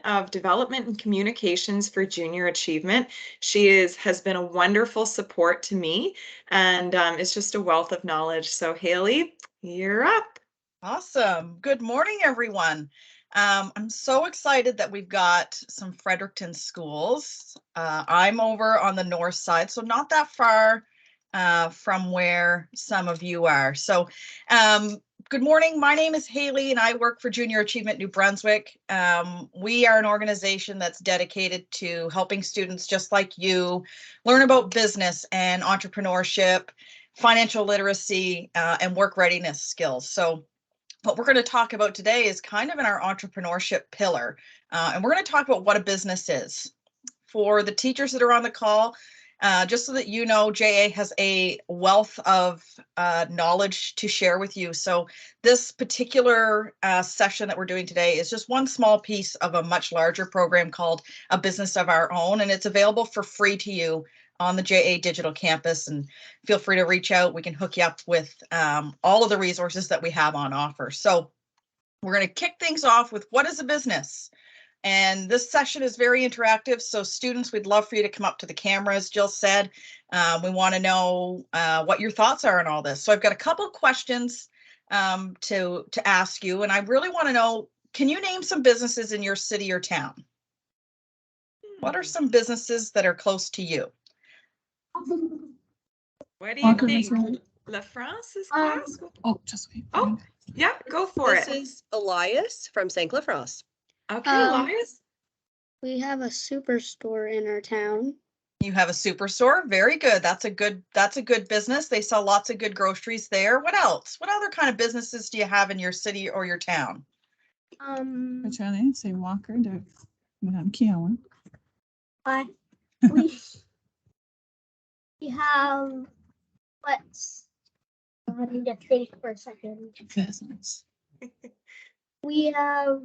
of Development and Communications for Junior Achievement. She has been a wonderful support to me and is just a wealth of knowledge. So Haley, you're up. Awesome. Good morning, everyone. I'm so excited that we've got some Fredericton schools. I'm over on the north side, so not that far from where some of you are. So good morning. My name is Haley and I work for Junior Achievement New Brunswick. We are an organization that's dedicated to helping students just like you learn about business and entrepreneurship, financial literacy, and work readiness skills. So what we're going to talk about today is kind of in our entrepreneurship pillar, and we're going to talk about what a business is. For the teachers that are on the call, just so that you know, JA has a wealth of knowledge to share with you. So this particular session that we're doing today is just one small piece of a much larger program called A Business of Our Own, and it's available for free to you on the JA Digital Campus, and feel free to reach out. We can hook you up with all of the resources that we have on offer. So we're going to kick things off with what is a business? And this session is very interactive. So students, we'd love for you to come up to the camera, as Jill said. We want to know what your thoughts are on all this. So I've got a couple of questions to ask you, and I really want to know, can you name some businesses in your city or town? What are some businesses that are close to you? What do you think? La France's class? Oh, just wait. Oh, yeah, go for it. This is Elias from St. Lafrosse. Okay, Elias. We have a superstore in our town. You have a superstore. Very good. That's a good business. They sell lots of good groceries there. What else? What other kind of businesses do you have in your city or your town? Charlie, say Walker to Madame Keown. We have, I need to think for a second. Business. We have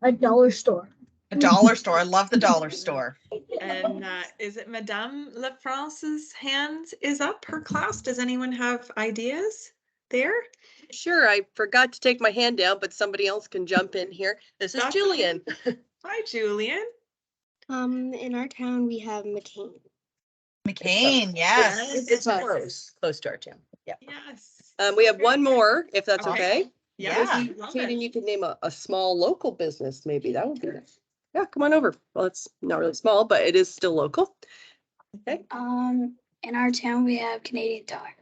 a dollar store. A dollar store. I love the dollar store. And is it Madame La France's hand is up, her class? Does anyone have ideas there? Sure, I forgot to take my hand down, but somebody else can jump in here. This is Julian. Hi, Julian. In our town, we have McCain. McCain, yes. It's close to our town. Yeah. Yes. We have one more, if that's okay. Yeah. Kaden, you could name a small local business, maybe. That would be nice. Yeah, come on over. Well, it's not really small, but it is still local. Okay. In our town, we have Canadian Tire.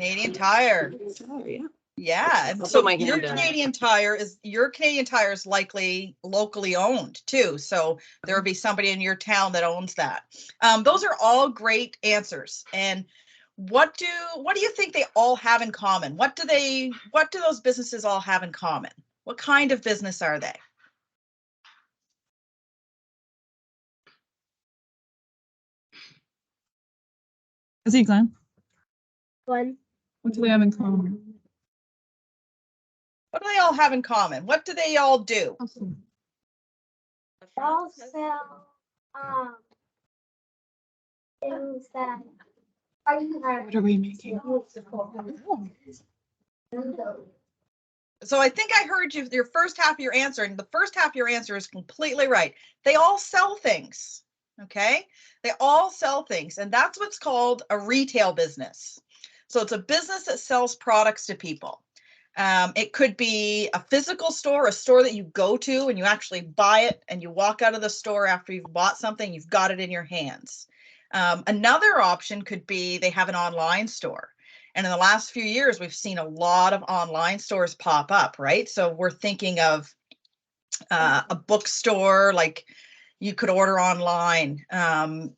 Canadian Tire. Oh, yeah. Yeah. And I'll so put my your hand down. Canadian Tire is likely locally owned too. So there will be somebody in your town that owns that. Those are all great answers. And what do you think they all have in common? What do those businesses all have in common? What kind of business are they? Is he Glenn? One. What do they have in common? What do they all have in common? What do they all do? They all sell things that What are we making? So I think I heard you, your first half of your answer, and the first half of your answer is completely right. They all sell things, okay? They all sell things, and that's what's called a retail business. So it's a business that sells products to people. It could be a physical store, a store that you go to and you actually buy it and you walk out of the store after you've bought something, you've got it in your hands. Another option could be they have an online store. And in the last few years, we've seen a lot of online stores pop up, right? So we're thinking of a bookstore, like you could order online.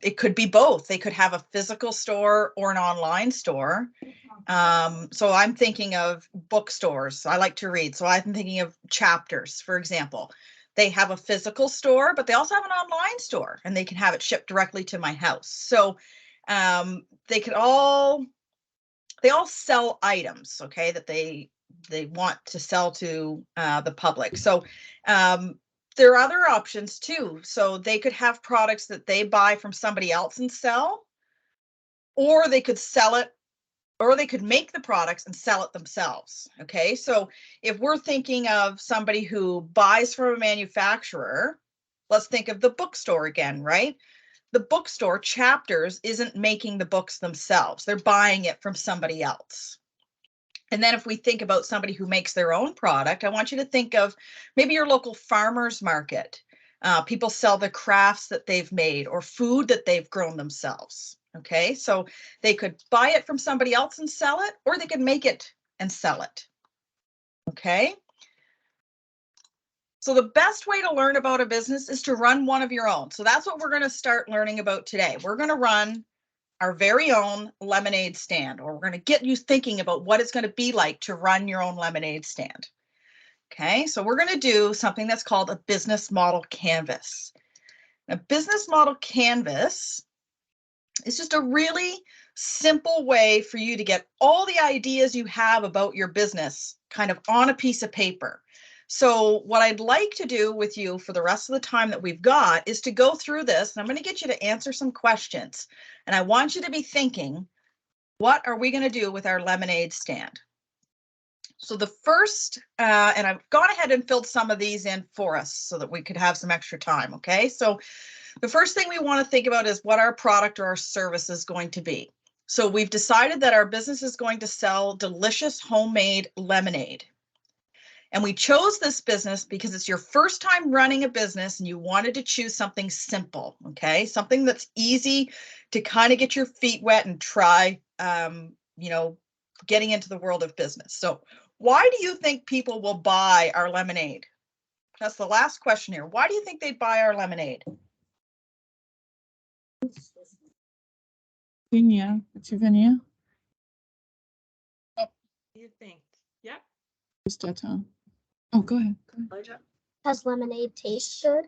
It could be both. They could have a physical store or an online store. So I'm thinking of bookstores. I like to read. So I'm thinking of Chapters, for example. They have a physical store, but they also have an online store and they can have it shipped directly to my house. So they all sell items, okay, that they want to sell to the public. So there are other options too. So they could have products that they buy from somebody else and sell, or they could sell it or they could make the products and sell it themselves. Okay, so if we're thinking of somebody who buys from a manufacturer, let's think of the bookstore again, right? The bookstore Chapters isn't making the books themselves. They're buying it from somebody else. And then if we think about somebody who makes their own product, I want you to think of maybe your local farmer's market. People sell the crafts that they've made or food that they've grown themselves. Okay, so they could buy it from somebody else and sell it, or they could make it and sell it. Okay. So the best way to learn about a business is to run one of your own. So that's what we're going to start learning about today. We're going to run our very own lemonade stand, or we're going to get you thinking about what it's going to be like to run your own lemonade stand. Okay, so we're going to do something that's called a business model canvas. A business model canvas is just a really simple way for you to get all the ideas you have about your business kind of on a piece of paper. So what I'd like to do with you for the rest of the time that we've got is to go through this, and I'm going to get you to answer some questions. And I want you to be thinking, what are we going to do with our lemonade stand? So the first, and I've gone ahead and filled some of these in for us so that we could have some extra time, okay? So the first thing we want to think about is what our product or our service is going to be. So we've decided that our business is going to sell delicious homemade lemonade. And we chose this business because it's your first time running a business and you wanted to choose something simple, okay? Something that's easy to kind of get your feet wet and try, you know, getting into the world of business. So why do you think people will buy our lemonade? That's the last question here. Why do you think they'd buy our lemonade? Vinia. What's your Vinia? What do you think? Yep. Just that time. Oh, go ahead. Does lemonade taste good?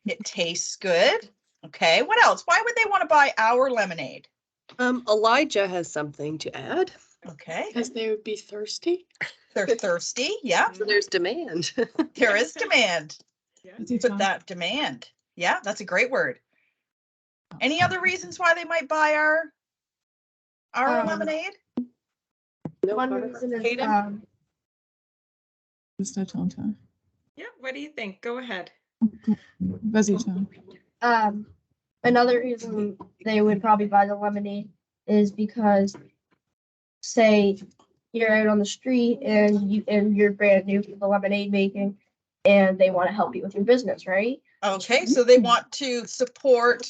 It tastes good. Okay, what else? Why would they want to buy our lemonade? Elijah has something to add. Okay, Because they would be thirsty. they're thirsty. Yeah, So there's demand. there is demand. Yeah. Is he Put talking? that demand. Yeah, that's a great word. Any other reasons why they might buy our lemonade? No, One Barbara? reason is Hayden? Just that time. Yeah. What do you think? Go ahead. Busy time. Another reason they would probably buy the lemonade is because, say, you're out on the street and you're brand new to the lemonade making, and they want to help you with your business, right? Okay, so they want to support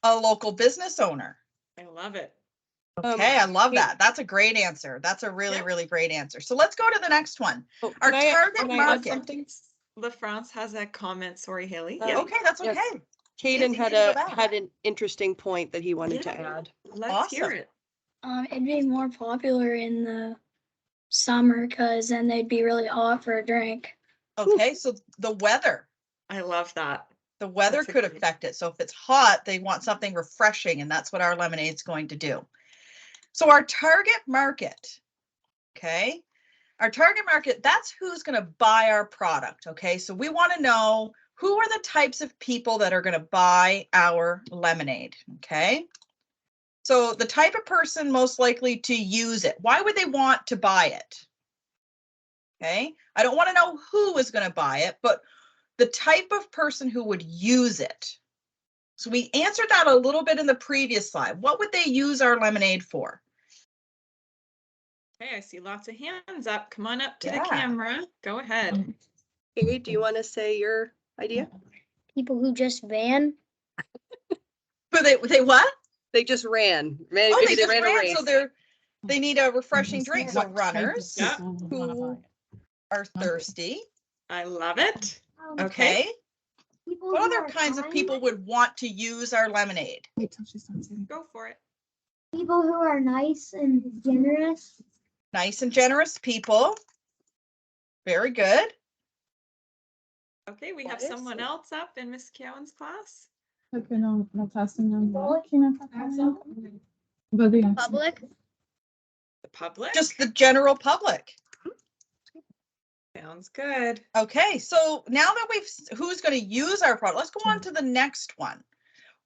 a local business owner. I love it. Okay, I love that. That's a great answer. That's a really, Yeah. really great answer. So let's go to the next one. Oh, Our can I- target can I add market. something? LaFrance has a comment. Sorry, Haley. Uh, Yeah. Okay, that's Yes. okay. Hayden Easy, had easy, go back. had an interesting point that he wanted to Yeah. add. Let's hear Awesome. it. It'd be more popular in the summer because then they'd be really hot for a drink. Okay, so the weather. I love that. The weather That's a could great- affect it. So if it's hot, they want something refreshing, and that's what our lemonade's going to do. So our target market, okay? Our target market, that's who's going to buy our product, okay? So we want to know who are the types of people that are going to buy our lemonade, okay? So the type of person most likely to use it. Why would they want to buy it? Okay, I don't want to know who is going to buy it, but the type of person who would use it. So we answered that a little bit in the previous slide. What would they use our lemonade for? Okay, I see lots of hands up. Come on up to Yeah. the camera. Go ahead. Hey, do you want to say your idea? People who just van. But they what? They just ran. Oh, Maybe they just ran a ran, race. so they need a refreshing drink. So What type of runners Yeah. people would who wanna buy it? are thirsty. I love it. Okay. Okay. People What who other are kinds of kind, people would want to use our lemonade? Wait till she starts eating. Go for it. People who are nice and generous. Nice and generous people. Very good. Okay, we What have is someone it? else up in Miss Cowan's class. Okay, no testing them. Busy. Public. The public. Just the general public. Sounds good. Okay, so now that who's going to use our product, let's go on to the next one.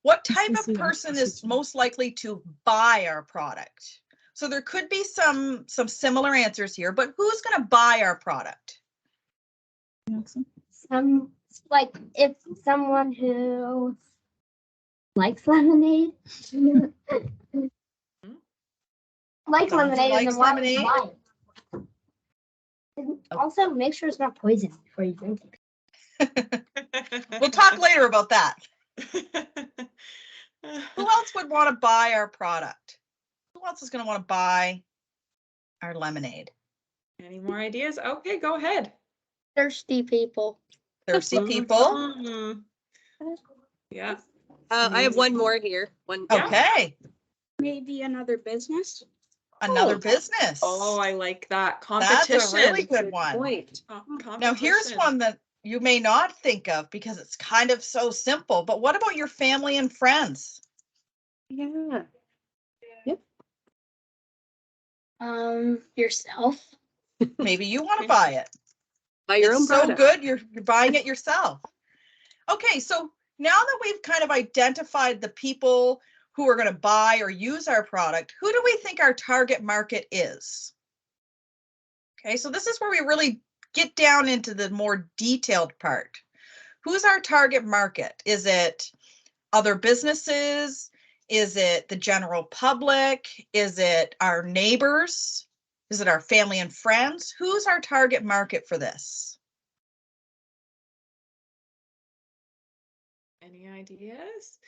What type of person is most likely to buy our product? So there could be some similar answers here, but who's going to buy our product? Like if someone who likes lemonade, likes Someone who lemonade, and likes then wants to lemonade? buy it. And also, make sure it's not poison before you drink it. We'll talk later about that. Who else would want to buy our product? Who else is going to want to buy our lemonade? Any more ideas? Okay, go ahead. Thirsty people. Thirsty people. Mhm. Yeah. I have one more here. One. Yeah. Okay. Maybe another business. Another Oh. business. Oh, I like that. That's Competition. a really good one. Point. Now here's Competition. one that you may not think of because it's kind of so simple, but what about your family and friends? Yeah. Yourself. Maybe you want to buy it. Buy your own It's so product. good, you're buying it yourself. Okay, so now that we've kind of identified the people who are going to buy or use our product, who do we think our target market is? Okay, so this is where we really get down into the more detailed part. Who's our target market? Is it other businesses? Is it the general public? Is it our neighbors? Is it our family and friends? Who's our target market for this? Any ideas?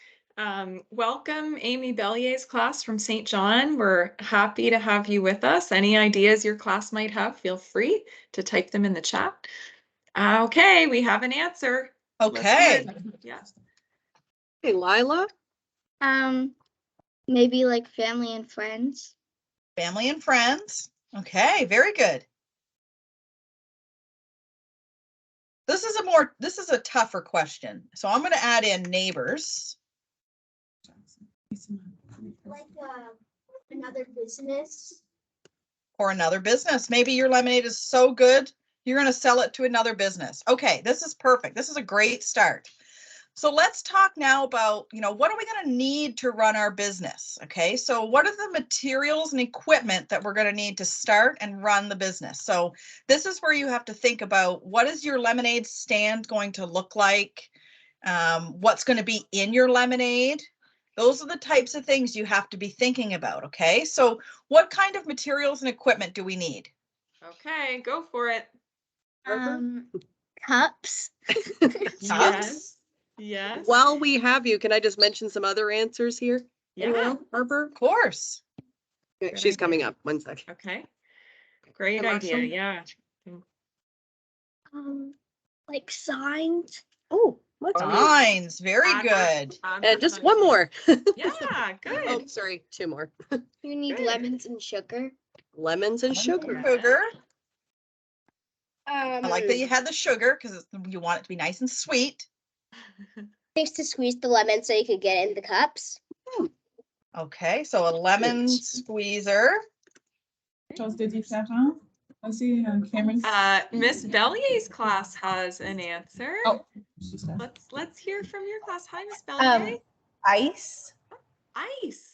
Welcome, Amy Bellier's class from St. John. We're happy to have you with us. Any ideas your class might have, feel free to type them in the chat. Okay, we have an answer. Let's hear Okay. it. Yeah. Hey, Lila. Maybe like family and friends. Family and friends. Okay, very good. This is a tougher question. So I'm going to add in neighbors. Like another business. Or another business. Maybe your lemonade is so good, you're going to sell it to another business. Okay, this is perfect. This is a great start. So let's talk now about, what are we going to need to run our business? Okay, so what are the materials and equipment that we're going to need to start and run the business? So this is where you have to think about, what is your lemonade stand going to look like? What's going to be in your lemonade? Those are the types of things you have to be thinking about. Okay, so what kind of materials and equipment do we need? Okay, go for it. Cups. Yes. Yes. While we have you, can I just mention some other answers here? Anyone Yeah. else? Harper? Of course. Okay, Good she's idea. coming up. One second. Okay. Great The last idea. one? Yeah. Like signs. Oh, let's Signs. Very good. And just one more. Yeah, Oh, good. sorry, two more. You need Good. lemons and sugar. Lemons and sugar. Sugar. I I like that you had the sugar because you want it to be nice and sweet. Things to squeeze the lemon so you could get in the cups. Okay, so a lemon squeezer. Chose de différents. Vas-y, Cameron. Miss Bellier's class has an answer. Oh, she's there. Let's hear from your class. Hi, Miss Bellier. Ice. Ice.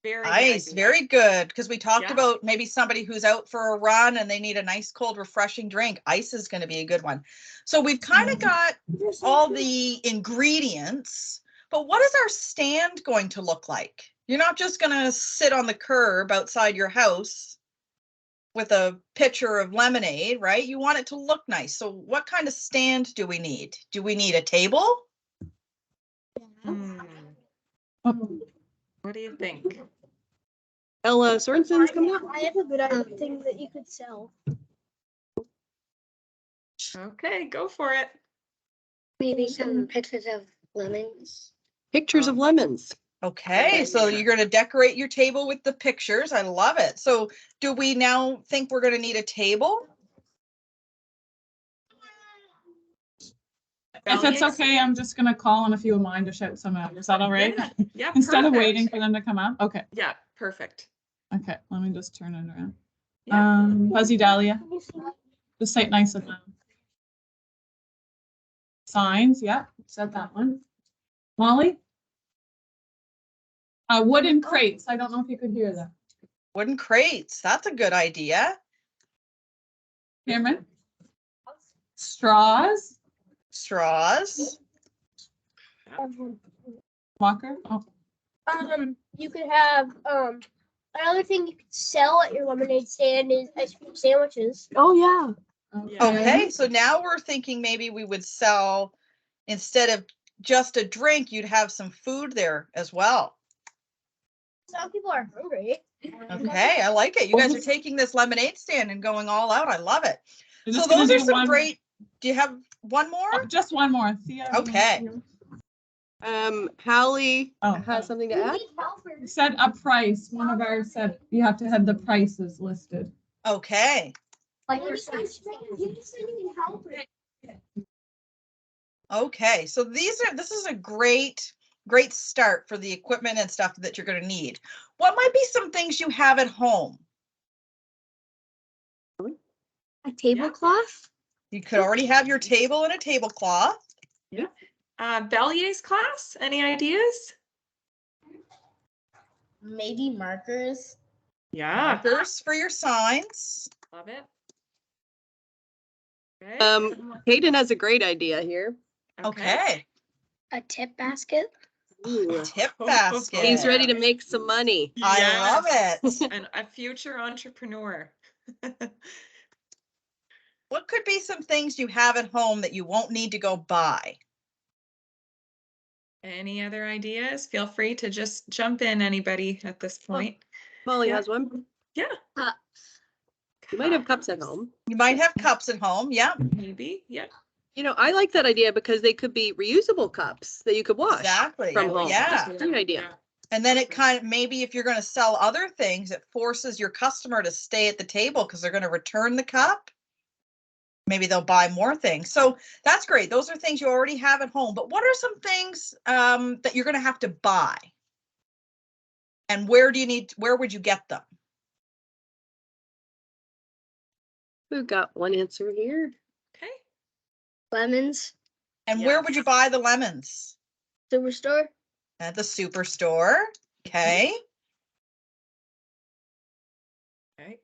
Very good Ice, idea. very good. Because we talked Yeah. about maybe somebody who's out for a run and they need a nice, cold, refreshing drink. Ice is going to be a good one. So we've kind of got all the ingredients, but what is our stand going to look like? You're not just going to sit on the curb outside your house with a pitcher of lemonade, right? You want it to look nice. So what kind of stand do we need? Do we need a table? Hmm. Oh, What do you think? Ella Sorensen's coming up. I have a good thing that you could sell. Okay, go for it. Maybe some pictures of lemons. Pictures of lemons. Okay, so you're going to decorate your table with the pictures. I love it. So do we now think we're going to need a table? if it's okay, I'm just gonna call on a few of mine to shout some out. Is that all right? Yeah, yeah, Instead of perfect. waiting for them to come up. Okay. Yeah, perfect. Okay. Let me just turn it around. Yeah. Fuzzy Dahlia. Just say it nice and loud. Signs. Yeah. Said that one. Molly. Wooden crates. I don't know if you could hear that. Wooden crates. That's a good idea. Cameron? Straws? Straws. Walker? Oh, You could have, another thing you could sell at your lemonade stand is ice cream sandwiches. Oh, yeah. Okay, so now we're thinking maybe we would sell, instead of just a drink, you'd have some food there as well. Some people are hungry. Okay, I like it. You guys are taking this lemonade stand and going all out. I love it. We're So just gonna those are do some one- great, do you have one more? oh, just one more. See, Okay. Hallie Oh. has something to add. You said a price. One of ours said you have to have the prices listed. Okay, Like okay. So this is a great start for the equipment and stuff that you're gonna need. What might be some things you have at home? A tablecloth? You could already have your table and a tablecloth. Bellier's class, any ideas? maybe markers. Yeah, Markers for your signs. love it. Okay. Hayden has a great idea here. Okay. A tip basket. Ooh. Tip basket. He's ready to make some money. I love it. And a future entrepreneur. What could be some things you have at home that you won't need to go buy? Any other ideas? Feel free to just jump in, anybody at this point. Molly Yeah. has one. Yeah. You might have cups at home. You might have cups at home. Yeah, Maybe, yeah. You know, I like that idea because they could be reusable cups that you could wash exactly. from home. Yeah. That's a great idea. Yeah. And then it kind of, maybe if you're going to sell other things, it forces your customer to stay at the table because they're going to return the cup. Maybe they'll buy more things. So that's great. Those are things you already have at home. But what are some things that you're going to have to buy? And where would you get them? We've got one answer here. Okay. Lemons? And where would you buy the lemons? Superstore? At the superstore. Okay. Okay.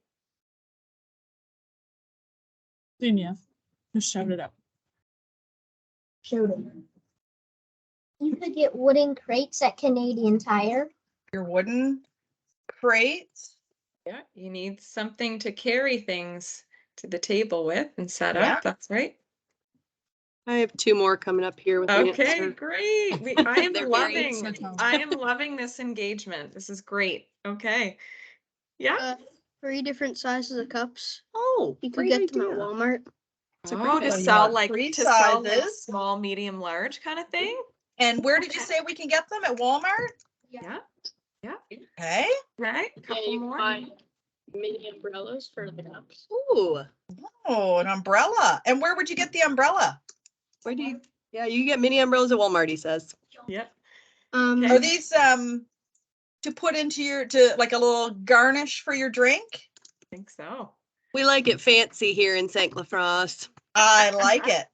Genius. Just shout it out. Showed them. You could get wooden crates at Canadian Tire. Your wooden crates. Yeah, you need something to carry things to the table with and set Yeah. up. That's right. I have two more coming up here with the Okay, answer. great. I am They're very loving this engagement. This is great. Okay. Yeah. 3 different sizes of cups. Oh, You could great get them at idea. Walmart. It's a Oh, great to idea. sell like Three to sell like sizes. small, medium, large kind of thing. And where did you say we can get them? At Walmart? Yeah. Yeah. Okay. Right. A couple more. Mini umbrellas for the cups. Ooh, Oh, an umbrella. And where would you get the umbrella? where do you? Yeah, you get mini umbrellas at Walmart. He says. Yep. Um, Are these to put into to like a little garnish for your drink? I think so. We like it fancy here in St. Lafrosse. I like it.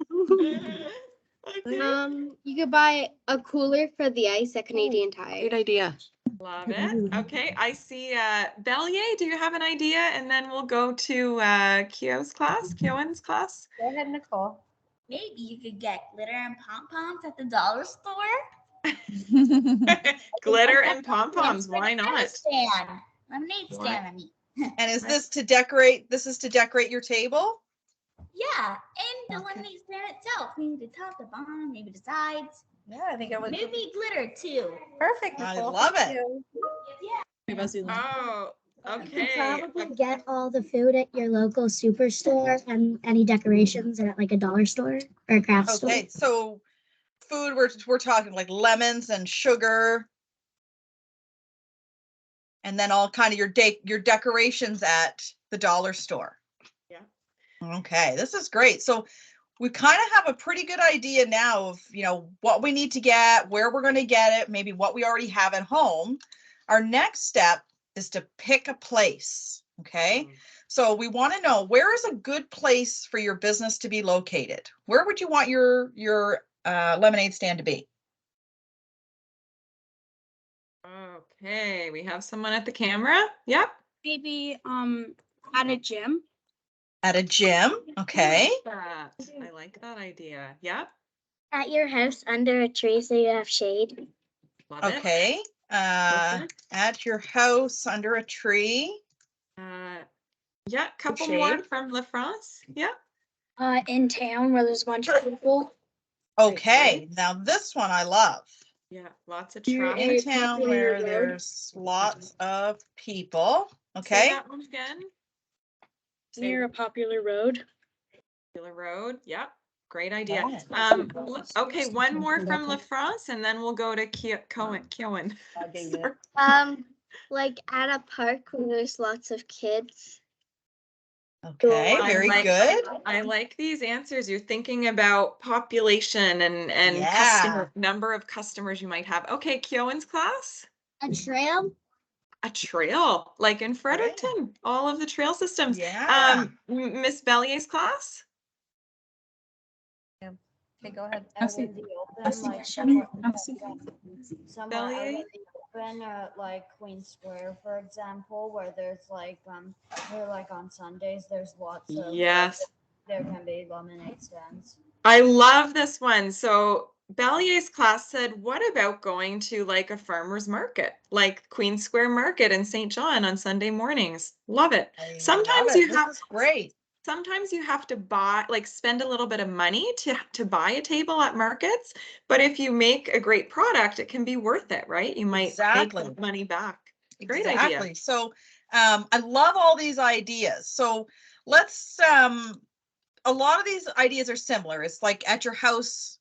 Okay. you could buy a cooler for the ice at Canadian Tire. Great idea. Love it. Okay. I see Bellier, do you have an idea? And then we'll go to Kyo's class, Kyoan's class. Go ahead, Nicole. Maybe you could get glitter and pom-poms at the dollar store. Glitter and pom-poms, For the why lemonade not? stand. Lemonade Why? stand, I mean. And is this to decorate? This is to decorate your table? Yeah, and the lemonade stand itself. Maybe the top, the bottom, maybe the sides. Yeah, I think I would. Maybe glitter too. Perfect. I Nicole. love Thank it. you. Oh, You okay. could probably get all the food at your local superstore and any decorations at like a dollar store or a craft store. Okay, so food, we're talking like lemons and sugar. And then all kind of your decorations at the dollar store. Yeah. Okay, this is great. So we kind of have a pretty good idea now of, what we need to get, where we're going to get it, maybe what we already have at home. Our next step is to pick a place. Okay. So we want to know, where is a good place for your business to be located? Where would you want your lemonade stand to be? Okay, we have someone at the camera. Yep. Maybe at a gym. At a gym, okay. That. I like that idea. Yep. At your house under a tree so you have shade. Love it. Okay. At your house under a tree. Yeah, couple more Shade. from La France. Yeah. In town where there's a bunch of people. Okay, now this one I love. Yeah, lots of Near traffic. In a town popular where road. there's lots of people. Say Okay. that one again. Near a popular road. Popular road. Yep. Great idea. Oh. Okay, one more from La France, and then we'll go to Kyoan. Like at a park where there's lots of kids. Okay, very good. I like these answers. You're thinking about population and Yeah. customer number of customers you might have. Okay, Kyoan's class. A trail? A trail, like in Fredericton, all of the trail systems. Yeah. Miss Bellier's class. Okay, go ahead. I see. I see. I see. Somewhere out Bellier? in the open, like Queen Square, for example, where there's like where like on Sundays there's lots of Yes. there can be lemonade stands. I love this one. So Bellier's class said, what about going to like a farmer's market, like Queen Square Market in St. John on Sunday mornings? Love it. I Sometimes love it. you This have is great. sometimes you have to buy, like spend a little bit of money to buy a table at markets, but if you make a great product, it can be worth it, right? You might Exactly. make that money back. Great Exactly. idea. So I love all these ideas. So let's a lot of these ideas are similar. It's like at your house,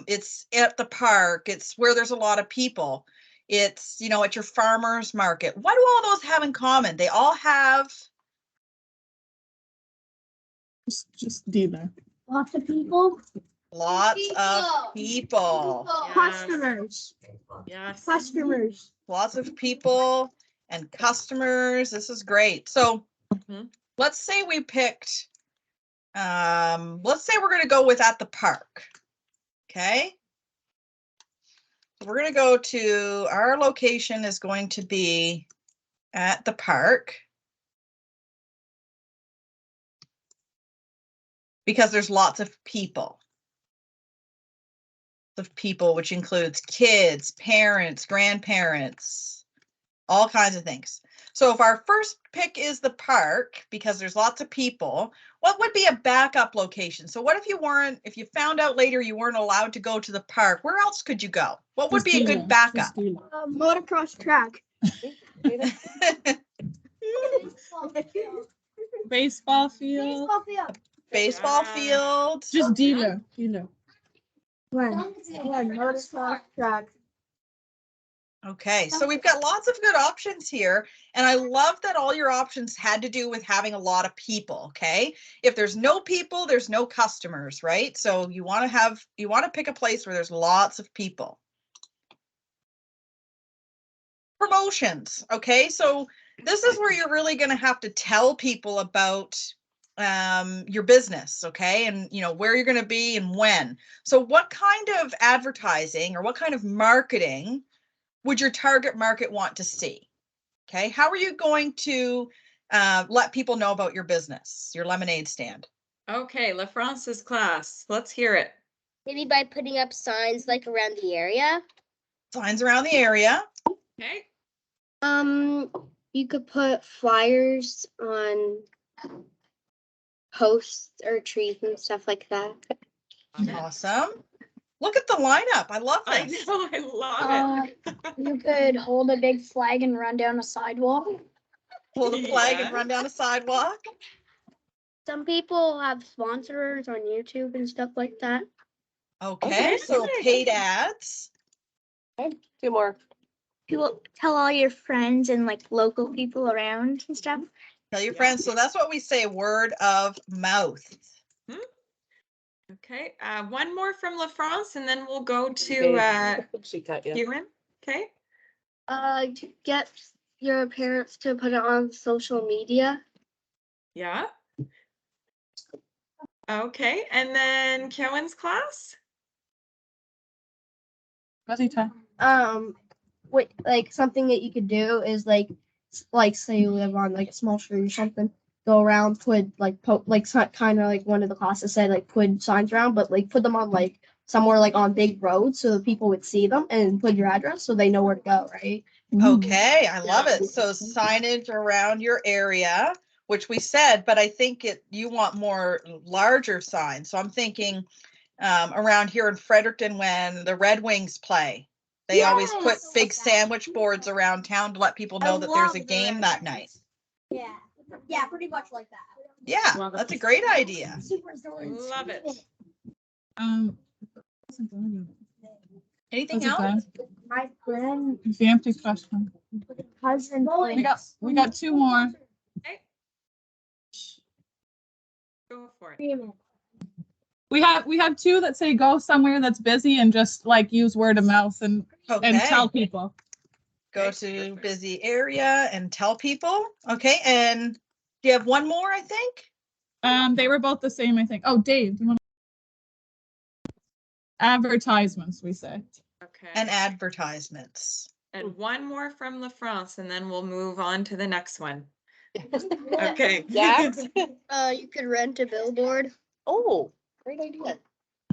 it's at the park, it's where there's a lot of people. It's, you know, at your farmer's market. What do all those have in common? They all have Just dealer. Lots of people? lots of people. Yes. Customers. Yes. Customers. Lots of people and customers. This is great. So Mhm. let's say we picked, let's say we're going to go with at the park. Okay. We're going to go to, our location is going to be at the park because there's lots of people. Of people, which includes kids, parents, grandparents, all kinds of things. So if our first pick is the park, because there's lots of people, what would be a backup location? So what if you weren't, if you found out later you weren't allowed to go to the park, where else could you go? What would be a good backup? Motocross track. Baseball field. Baseball field. Baseball Yeah. field. Just dealer. Dealer. Motocross track. Okay, so we've got lots of good options here. And I love that all your options had to do with having a lot of people, okay? If there's no people, there's no customers, right? So you want to pick a place where there's lots of people. Promotions, okay? So this is where you're really going to have to tell people about your business, okay? And you know where you're going to be and when. So what kind of advertising or what kind of marketing would your target market want to see? Okay, how are you going to let people know about your business, your lemonade stand? Okay, La France's class. Let's hear it. Maybe by putting up signs like around the area. Signs around the area. Okay. You could put flyers on posts or trees and stuff like that. Awesome. Look at the lineup. I love I this. know, I love it. You could hold a big flag and run down a sidewalk. Pull the flag and Yeah. run down a sidewalk. Some people have sponsors on YouTube and stuff like that. Okay, so good. paid ads. Two more. People tell all your friends and like local people around and stuff. Tell your Yeah. friends. So that's what we say, word of mouth. Okay, one more from La France, and then we'll go to She cut you. Ewan. Okay. Get your parents to put it on social media. Yeah. Okay, and then Kyoan's class. Rosita. What like something that you could do is like like say you live on like a small street or something, go around, put like kind of like one of the classes said, like put signs around, but like put them on like somewhere like on big roads so that people would see them and put your address so they know where to go, right? Okay, I love Yeah. it. So signage around your area, which we said, but I think you want more larger signs. So I'm thinking around here in Fredericton when the Red Wings play. They always put Yes! big sandwich boards around town to let people know that there's a game that night. Yeah. Yeah, pretty much like that. Yeah, Love it. that's a great idea. Love it. Anything That's else? okay. My friend It's the empty question. cousin We got two more. Okay. Go for it. We have two that say go somewhere that's busy and just like use word of mouth and tell Okay, people. go Okay, to perfect. busy area and tell people. Okay, and do you have one more, I think? They were both the same, I think. Oh, Dave, do you want advertisements, we say. Okay. And advertisements. And one more from La France, and then we'll move on to the next one. Okay. Jax? You could rent a billboard. Oh, great idea.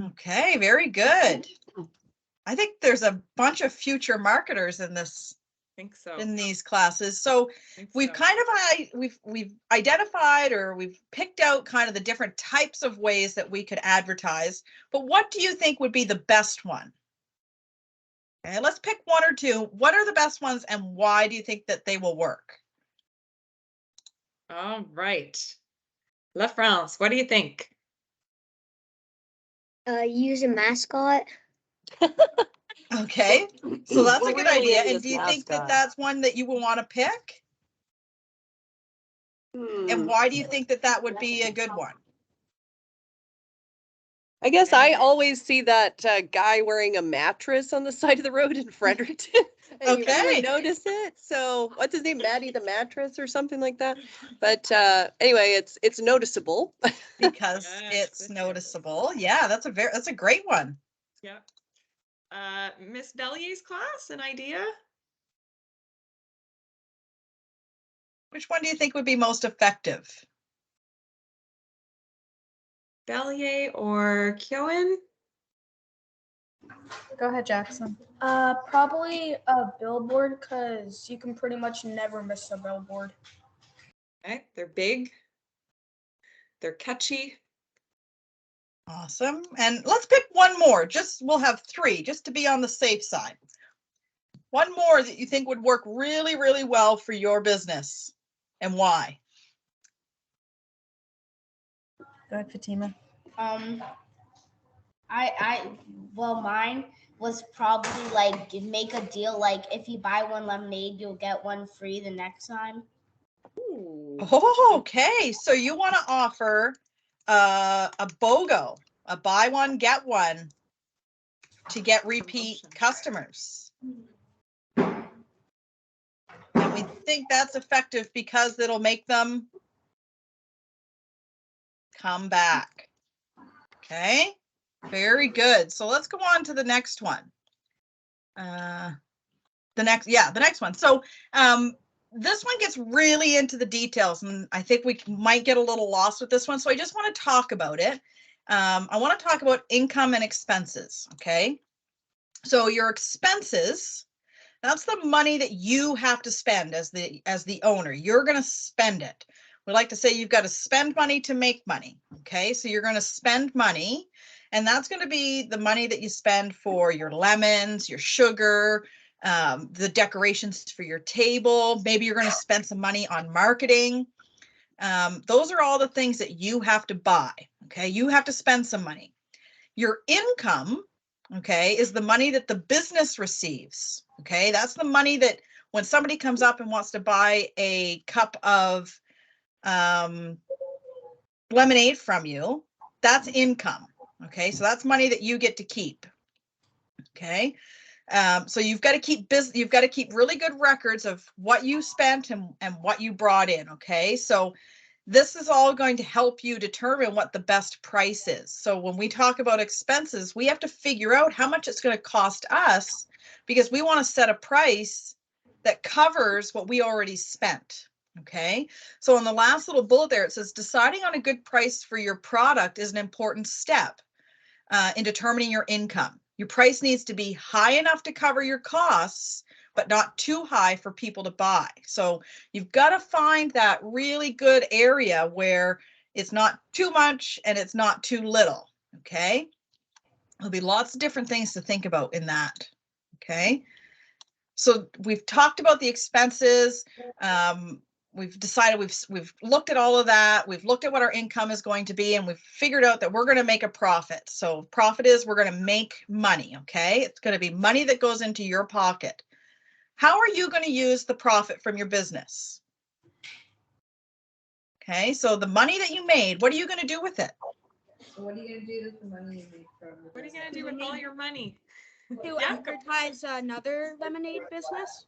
Okay, very good. I think there's a bunch of future marketers in Think so. in these classes. So Think we've so. kind of we've identified or we've picked out kind of the different types of ways that we could advertise. But what do you think would be the best one? Okay, let's pick one or two. What are the best ones and why do you think that they will work? All right. La France, what do you think? Use a mascot. Okay, so that's We're a good really idea. into And this do you think that mascot. that's one that you will want to pick? And Hmm. why do you think that that would be a good one? I guess I always see that guy wearing a mattress on the side of the road in Fredericton. And you Okay. really notice it. So what's his name? Maddie the mattress or something like that. But anyway, it's noticeable. Because Yes, it's for sure. noticeable. Yeah, that's a great one. Yeah. Miss Bellier's class, an idea? Which one do you think would be most effective? Bellier or Kyoan? Go ahead, Jackson. Probably a billboard because you can pretty much never miss a billboard. Okay, they're big. They're catchy. Awesome. And let's pick one more. We'll have three just to be on the safe side. One more that you think would work really, really well for your business and why? Go ahead, Fatima. Well, mine was probably like make a deal like if you buy one lemonade, you'll get one free the next time. Oh, okay. So you want to offer a BOGO, a buy one, get one to get repeat Promotion. customers. And we think that's effective because it'll make them come back. Okay, very good. So let's go on to the next one. The next one. So this one gets really into the details and I think we might get a little lost with this one. So I just want to talk about it. I want to talk about income and expenses. Okay, so your expenses, that's the money that you have to spend as the owner. You're going to spend it. We like to say you've got to spend money to make money. Okay, so you're going to spend money, and that's going to be the money that you spend for your lemons, your sugar, the decorations for your table. Maybe you're going to spend some money on marketing. Those are all the things that you have to buy. Okay, you have to spend some money. Your income, okay, is the money that the business receives. Okay, that's the money that when somebody comes up and wants to buy a cup of lemonade from you, that's income. Okay, so that's money that you get to keep. Okay, so you've got to keep really good records of what you spent and what you brought in. Okay, so this is all going to help you determine what the best price is. So when we talk about expenses, we have to figure out how much it's going to cost us because we want to set a price that covers what we already spent. Okay, so on the last little bullet there, it says deciding on a good price for your product is an important step in determining your income. Your price needs to be high enough to cover your costs, but not too high for people to buy. So you've got to find that really good area where it's not too much and it's not too little. Okay, there'll be lots of different things to think about in that. Okay, so we've talked about the expenses. We've decided, we've looked at all of that. We've looked at what our income is going to be, and we've figured out that we're going to make a profit. So profit is we're going to make money. Okay, it's going to be money that goes into your pocket. How are you going to use the profit from your business? Okay, so the money that you made, what are you going to do with it? What are you going to do with the money you made from the What are you going to do with all your money? To Yeah. advertise another lemonade business.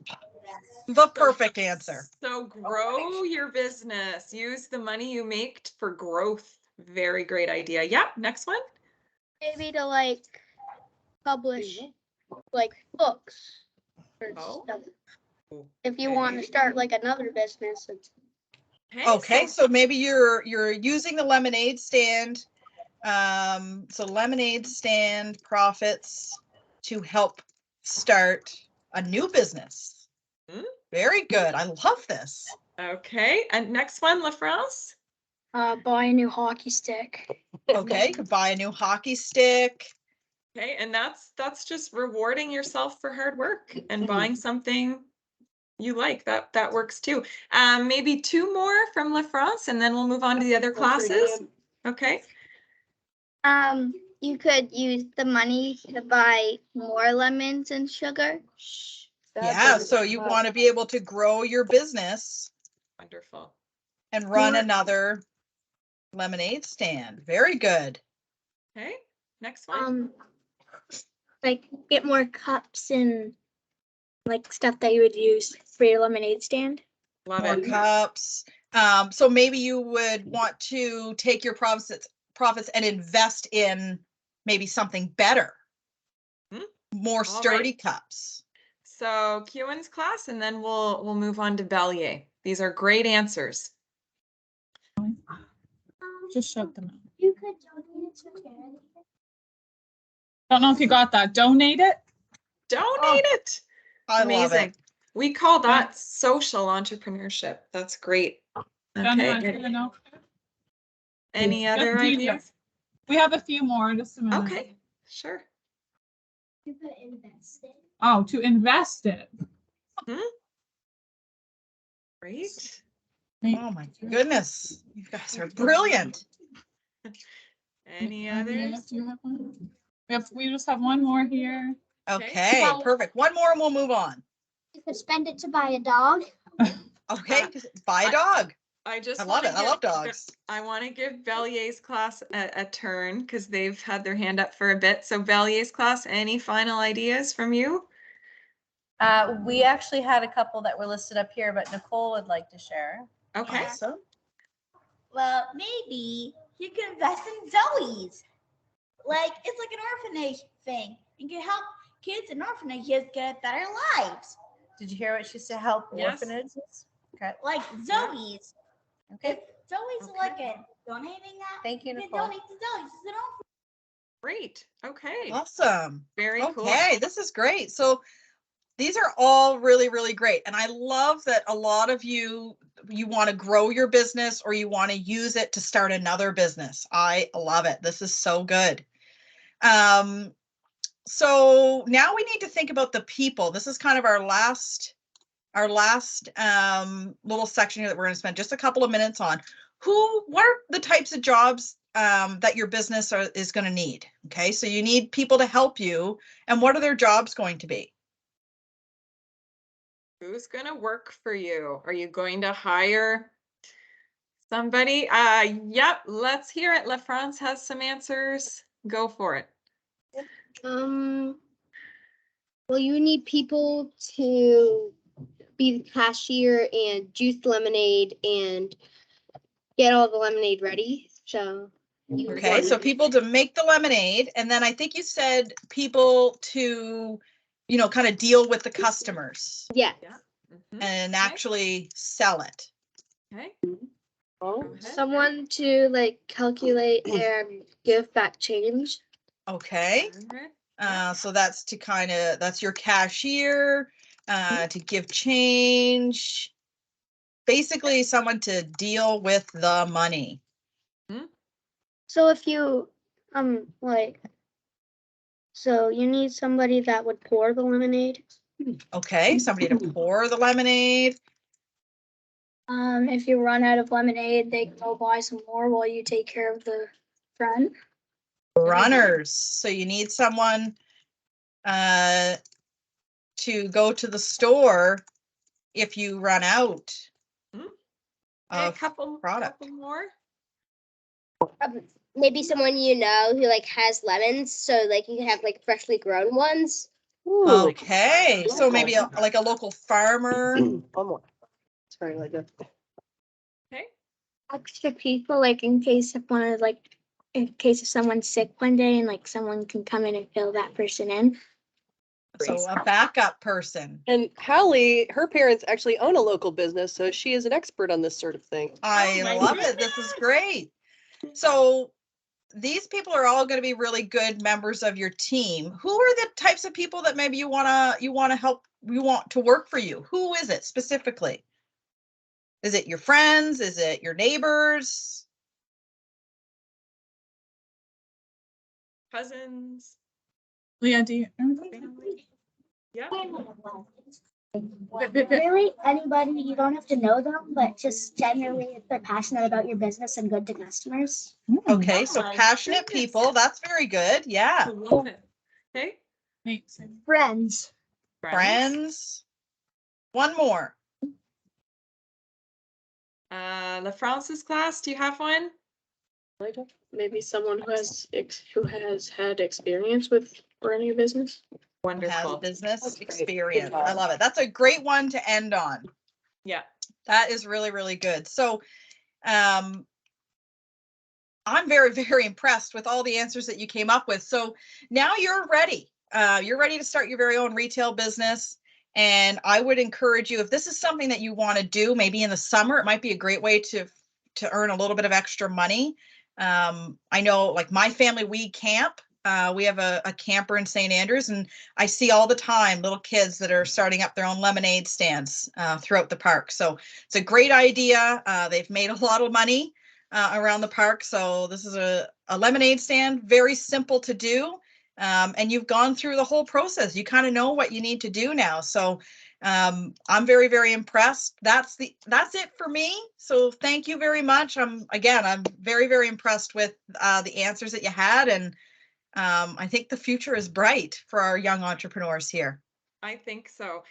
The perfect answer. So grow your business. Use the money you make for growth. Very great idea. Yeah, next one. Maybe to like publish like books or Oh. stuff. If you want to start like another business. Okay, so maybe you're using the lemonade stand. So lemonade stand profits to help start a new business. Very good. I love this. Okay, and next one, La France. Buy a new hockey stick. Okay, you could buy a new hockey stick. Okay, and that's just rewarding yourself for hard work and buying something you like. That works too. Maybe two more from La France, and then we'll move on to the other classes. Okay. You could use the money to buy more lemons and sugar. Yeah, so you want to be able to grow your business. Wonderful. And run another lemonade stand. Very good. Okay, next one. Like get more cups and like stuff that you would use for your lemonade stand. Love More it. cups. So maybe you would want to take your profits and invest in maybe something better. More sturdy cups. So Kewen's class, and then we'll move on to Bellier. These are great answers. Just shut them out. You could donate it to charity. Don't know if you got that. Donate it. Donate it. I Amazing. love it. We call that social entrepreneurship. That's great. Okay. Any other ideas? We have a few more. Just a minute. Okay, sure. You could invest it. Oh, to invest it. Great. Oh my goodness. You guys are brilliant. Any others? Do you have one? We just have one more here. Okay, perfect. One more and we'll move on. You could spend it to buy a dog. Okay, buy a dog. I love it. I love dogs. I want to give Bellier's class a turn because they've had their hand up for a bit. So Bellier's class, any final ideas from you? We actually had a couple that were listed up here, but Nicole would like to share. Okay. Awesome. Well, maybe you can invest in Zoe's. Like, it's like an orphanage thing. You can help kids in orphanages get better lives. Did you hear what she said? Help orphanages? Okay. Like Zoe's. Okay. If Zoe's like donating that, Thank you, you Nicole. can donate to Zoe's. It's an orphanage. Great. Okay. Awesome. Very cool. Okay, this is great. So these are all really, really great. And I love that a lot of you want to grow your business or you want to use it to start another business. I love it. This is so good. So now we need to think about the people. This is kind of our last little section here that we're going to spend just a couple of minutes on. What are the types of jobs that your business is going to need? Okay, so you need people to help you. And what are their jobs going to be? Who's going to work for you? Are you going to hire somebody? Yep, let's hear it. La France has some answers. Go for it. Well, you need people to be the cashier and juice lemonade and get all the lemonade ready. So okay, so people to make the lemonade, and then I think you said people to, kind of deal with the customers. Yeah. and actually sell it? Okay. Oh, Go ahead. Someone to like calculate and give back change. Okay. So that's to that's your cashier, to give change. Basically someone to deal with the money. So if you so you need somebody that would pour the lemonade. Okay, somebody to pour the lemonade. If you run out of lemonade, they can go buy some more while you take care of the front. Runners. So you need someone to go to the store if you run out of a couple more. Maybe someone you know who like has lemons, so like you can have like freshly grown ones. Ooh. Okay, so maybe like a local farmer. One more. Sorry, like that. Okay. Extra people, like in case of in case of someone's sick one day and like someone can come in and fill that person in. So a backup person. And Hallie, her parents actually own a local business, so she is an expert on this sort of thing. I love it. This is great. So these people are all going to be really good members of your team. Who are the types of people that maybe you want to help, you want to work for you? Who is it specifically? Is it your friends? Is it your neighbors? Cousins? Leah, do you? Family? Yeah. Really, anybody, you don't have to know them, but just generally if they're passionate about your business and good to customers. Okay, so passionate people, that's very good. Yeah. I love it. Okay. Friends. Friends. One more. The Francis class, do you have one? Maybe someone who has had experience with running a business. Wonderful. Has business experience. I love it. That's a great one to end on. Yeah. That is really, really good. So I'm very, very impressed with all the answers that you came up with. So now you're ready. You're ready to start your very own retail business. And I would encourage you, if this is something that you want to do, maybe in the summer, it might be a great way to earn a little bit of extra money. I know like my family, we camp. We have a camper in St. Andrews, and I see all the time little kids that are starting up their own lemonade stands throughout the park. So it's a great idea. They've made a lot of money around the park. So this is a lemonade stand, very simple to do. And you've gone through the whole process. You kind of know what you need to do now. So I'm very, very impressed. That's it for me. So thank you very much. I'm very, very impressed with the answers that you had. And I think the future is bright for our young entrepreneurs here. I think so.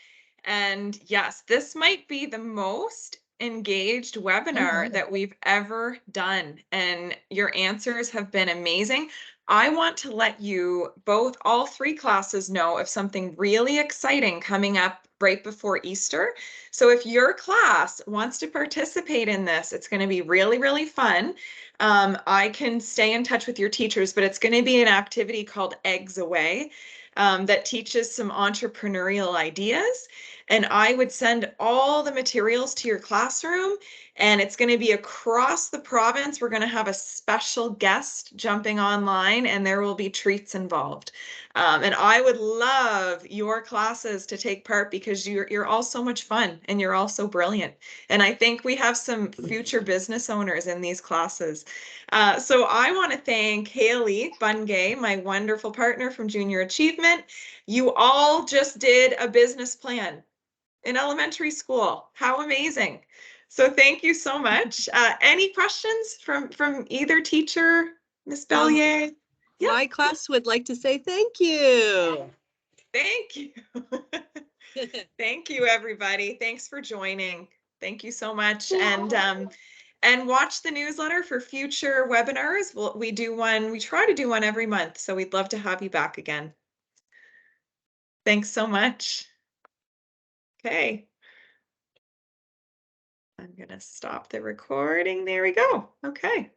And yes, this might be the most engaged webinar that we've ever done. And your answers have been amazing. I want to let you all three classes know of something really exciting coming up right before Easter. So if your class wants to participate in this, it's going to be really, really fun. I can stay in touch with your teachers, but it's going to be an activity called Eggs Away. That teaches some entrepreneurial ideas. And I would send all the materials to your classroom, and it's going to be across the province. We're going to have a special guest jumping online, and there will be treats involved. And I would love your classes to take part because you're all so much fun and you're all so brilliant. And I think we have some future business owners in these classes. So I want to thank Haley Bungay, my wonderful partner from Junior Achievement. You all just did a business plan in elementary school. How amazing. So thank you so much. Any questions from either teacher, Miss Bellier? My class would like to say thank you. Thank you. Thank you, everybody. Thanks for joining. Thank you so much. And watch the newsletter for future webinars. We try to do one every month, so we'd love to have you back again. Thanks so much. Okay. I'm going to stop the recording. There we go. Okay.